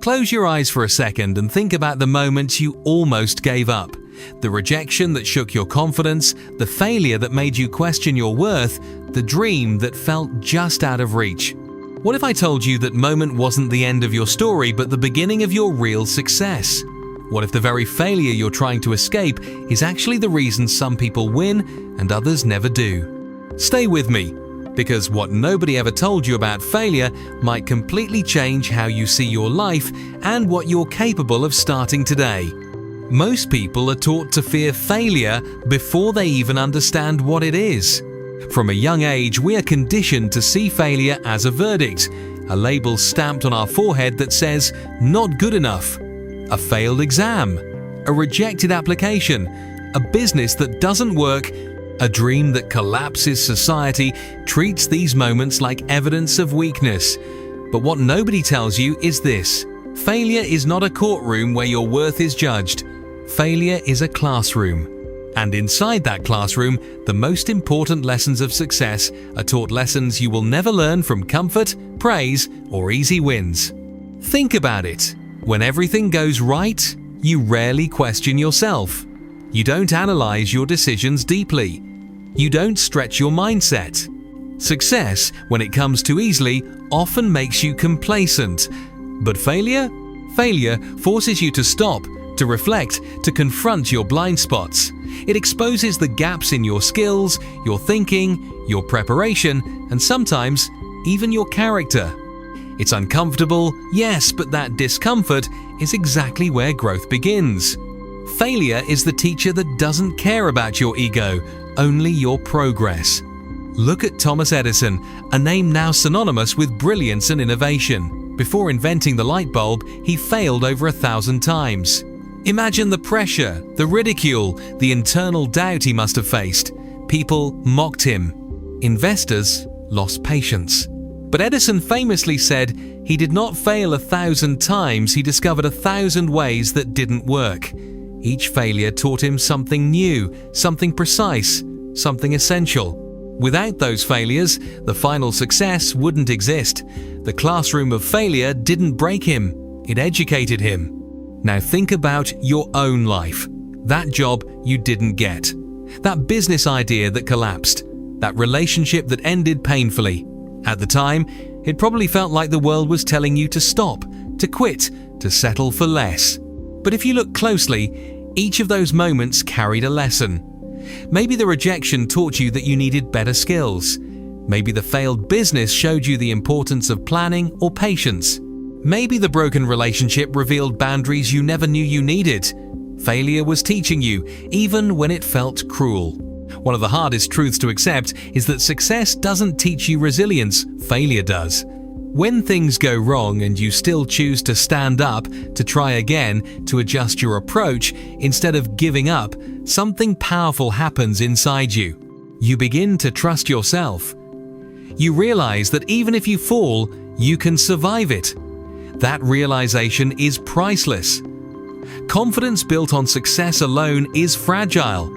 Close your eyes for a second and think about the moments you almost gave up. The rejection that shook your confidence, the failure that made you question your worth, the dream that felt just out of reach. What if I told you that moment wasn't the end of your story, but the beginning of your real success? What if the very failure you're trying to escape is actually the reason some people win and others never do? Stay with me, because what nobody ever told you about failure might completely change how you see your life and what you're capable of starting today. Most people are taught to fear failure before they even understand what it is. From a young age, we are conditioned to see failure as a verdict, a label stamped on our forehead that says, "Not good enough," a failed exam, a rejected application, a business that doesn't work, a dream that collapses. Society treats these moments like evidence of weakness. But what nobody tells you is this: failure is not a courtroom where your worth is judged. Failure is a classroom. And inside that classroom, the most important lessons of success are taught, lessons you will never learn from comfort, praise, or easy wins. Think about it. When everything goes right, you rarely question yourself. You don't analyze your decisions deeply. You don't stretch your mindset. Success, when it comes too easily, often makes you complacent. But failure forces you to stop, to reflect, to confront your blind spots. It exposes the gaps in your skills, your thinking, your preparation, and sometimes even your character. It's uncomfortable, yes, but that discomfort is exactly where growth begins. Failure is the teacher that doesn't care about your ego, only your progress. Look at Thomas Edison, a name now synonymous with brilliance and innovation. Before inventing the light bulb, he failed over 1,000 times. Imagine the pressure, the ridicule, the internal doubt he must have faced. People mocked him. Investors lost patience. But Edison famously said he did not fail 1,000 times, he discovered 1,000 ways that didn't work. Each failure taught him something new, something precise, something essential. Without those failures, the final success wouldn't exist. The classroom of failure didn't break him, it educated him. Now think about your own life. That job you didn't get. That business idea that collapsed. That relationship that ended painfully. At the time, it probably felt like the world was telling you to stop, to quit, to settle for less. But if you look closely, each of those moments carried a lesson. Maybe the rejection taught you that you needed better skills. Maybe the failed business showed you the importance of planning or patience. Maybe the broken relationship revealed boundaries you never knew you needed. Failure was teaching you, even when it felt cruel. One of the hardest truths to accept is that success doesn't teach you resilience, failure does. When things go wrong and you still choose to stand up, to try again, to adjust your approach, instead of giving up, something powerful happens inside you. You begin to trust yourself. You realize that even if you fall, you can survive it. That realization is priceless. Confidence built on success alone is fragile.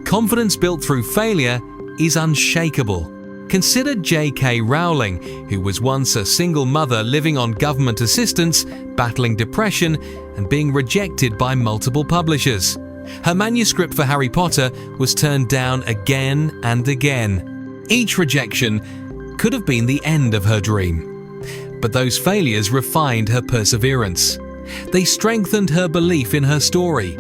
Confidence built through failure is unshakable. Consider J.K. Rowling, who was once a single mother living on government assistance, battling depression, and being rejected by multiple publishers. Her manuscript for Harry Potter was turned down again and again. Each rejection could have been the end of her dream. But those failures refined her perseverance. They strengthened her belief in her story.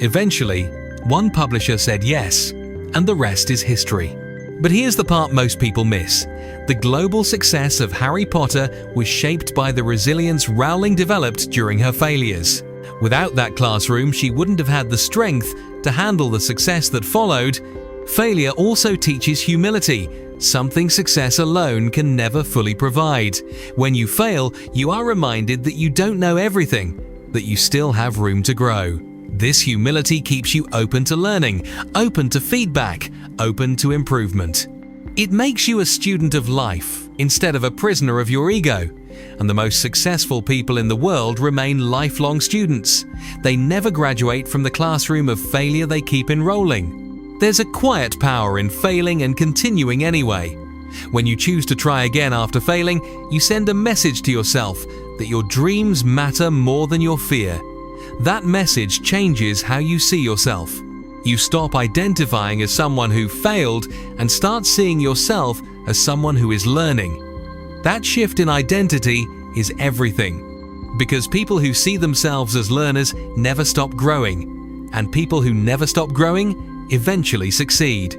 Eventually, one publisher said yes, and the rest is history. But here's the part most people miss. The global success of Harry Potter was shaped by the resilience Rowling developed during her failures. Without that classroom, she wouldn't have had the strength to handle the success that followed. Failure also teaches humility, something success alone can never fully provide. When you fail, you are reminded that you don't know everything, that you still have room to grow. This humility keeps you open to learning, open to feedback, open to improvement. It makes you a student of life instead of a prisoner of your ego. And the most successful people in the world remain lifelong students. They never graduate from the classroom of failure, they keep enrolling. There's a quiet power in failing and continuing anyway. When you choose to try again after failing, you send a message to yourself that your dreams matter more than your fear. That message changes how you see yourself. You stop identifying as someone who failed and start seeing yourself as someone who is learning. That shift in identity is everything, because people who see themselves as learners never stop growing, and people who never stop growing eventually succeed.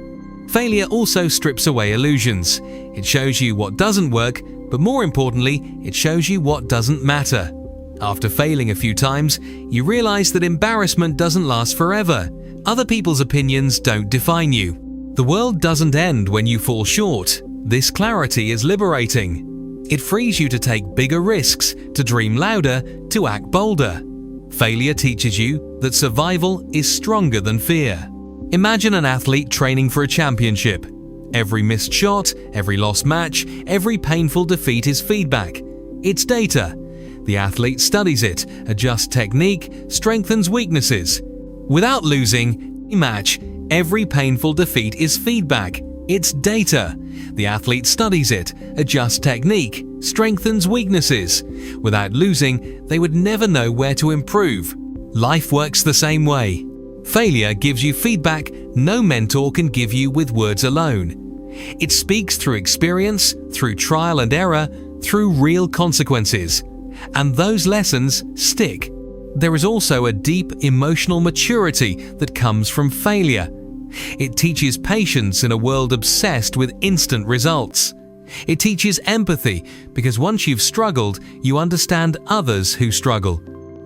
Failure also strips away illusions. It shows you what doesn't work, but more importantly, it shows you what doesn't matter. After failing a few times, you realize that embarrassment doesn't last forever. Other people's opinions don't define you. The world doesn't end when you fall short. This clarity is liberating. It frees you to take bigger risks, to dream louder, to act bolder. Failure teaches you that survival is stronger than fear. Imagine an athlete training for a championship. Every missed shot, every lost match, every painful defeat is feedback. It's data. The athlete studies it, adjusts technique, strengthens weaknesses. Without losing a match, every painful defeat is feedback. It's data. The athlete studies it, adjusts technique, strengthens weaknesses. Without losing, they would never know where to improve. Life works the same way. Failure gives you feedback no mentor can give you with words alone. It speaks through experience, through trial and error, through real consequences. And those lessons stick. There is also a deep emotional maturity that comes from failure. It teaches patience in a world obsessed with instant results. It teaches empathy because once you've struggled, you understand others who struggle.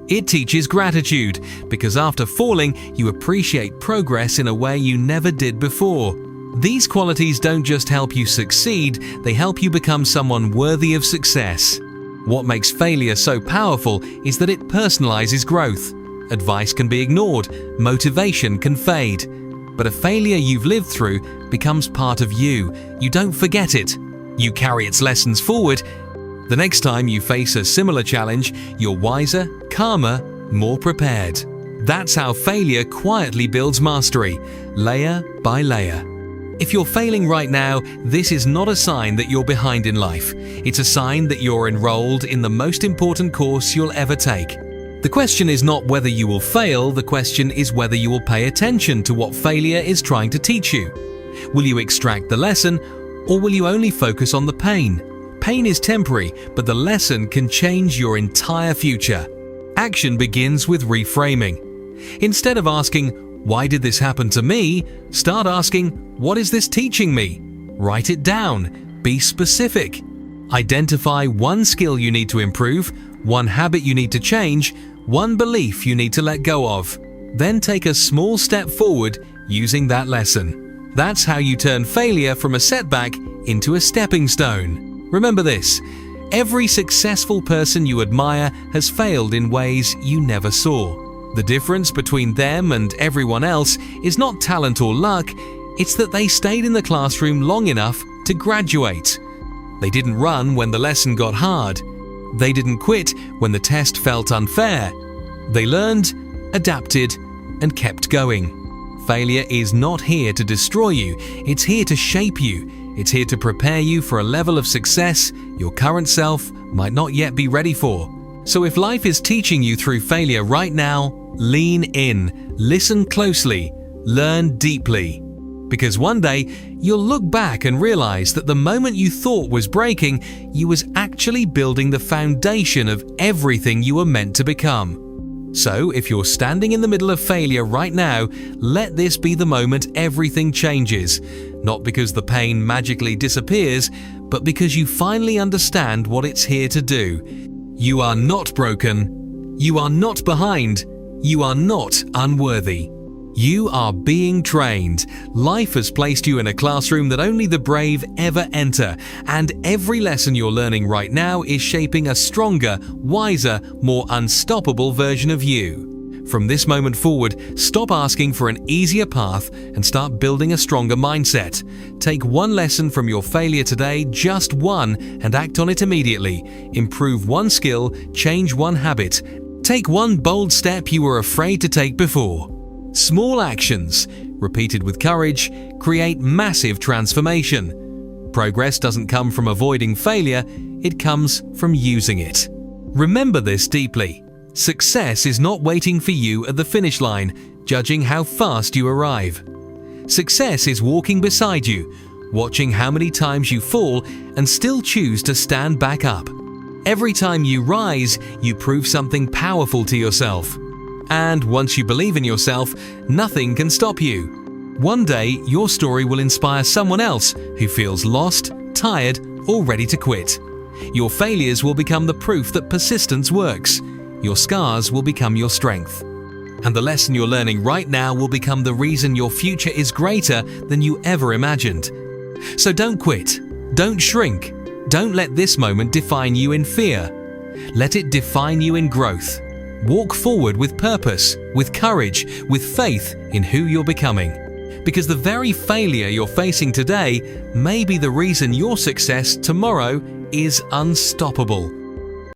It teaches gratitude because after falling, you appreciate progress in a way you never did before. These qualities don't just help you succeed, they help you become someone worthy of success. What makes failure so powerful is that it personalizes growth. Advice can be ignored, motivation can fade. But a failure you've lived through becomes part of you. You don't forget it. You carry its lessons forward. The next time you face a similar challenge, you're wiser, calmer, more prepared. That's how failure quietly builds mastery, layer by layer. If you're failing right now, this is not a sign that you're behind in life. It's a sign that you're enrolled in the most important course you'll ever take. The question is not whether you will fail, the question is whether you will pay attention to what failure is trying to teach you. Will you extract the lesson, or will you only focus on the pain? Pain is temporary, but the lesson can change your entire future. Action begins with reframing. Instead of asking, "Why did this happen to me?" start asking, "What is this teaching me?" Write it down. Be specific. Identify one skill you need to improve, one habit you need to change, one belief you need to let go of. Then take a small step forward using that lesson. That's how you turn failure from a setback into a stepping stone. Remember this: every successful person you admire has failed in ways you never saw. The difference between them and everyone else is not talent or luck, it's that they stayed in the classroom long enough to graduate. They didn't run when the lesson got hard. They didn't quit when the test felt unfair. They learned, adapted, and kept going. Failure is not here to destroy you, it's here to shape you. It's here to prepare you for a level of success your current self might not yet be ready for. So if life is teaching you through failure right now, lean in, listen closely, learn deeply. Because one day, you'll look back and realize that the moment you thought was breaking, you was actually building the foundation of everything you were meant to become. So if you're standing in the middle of failure right now, let this be the moment everything changes. Not because the pain magically disappears, but because you finally understand what it's here to do. You are not broken. You are not behind. You are not unworthy. You are being trained. Life has placed you in a classroom that only the brave ever enter, and every lesson you're learning right now is shaping a stronger, wiser, more unstoppable version of you. From this moment forward, stop asking for an easier path and start building a stronger mindset. Take one lesson from your failure today, just one, and act on it immediately. Improve one skill, change one habit. Take one bold step you were afraid to take before. Small actions, repeated with courage, create massive transformation. Progress doesn't come from avoiding failure, it comes from using it. Remember this deeply. Success is not waiting for you at the finish line, judging how fast you arrive. Success is walking beside you, watching how many times you fall and still choose to stand back up. Every time you rise, you prove something powerful to yourself. And once you believe in yourself, nothing can stop you. One day, your story will inspire someone else who feels lost, tired, or ready to quit. Your failures will become the proof that persistence works. Your scars will become your strength. And the lesson you're learning right now will become the reason your future is greater than you ever imagined. So don't quit. Don't shrink. Don't let this moment define you in fear. Let it define you in growth. Walk forward with purpose, with courage, with faith in who you're becoming. Because the very failure you're facing today may be the reason your success tomorrow is unstoppable.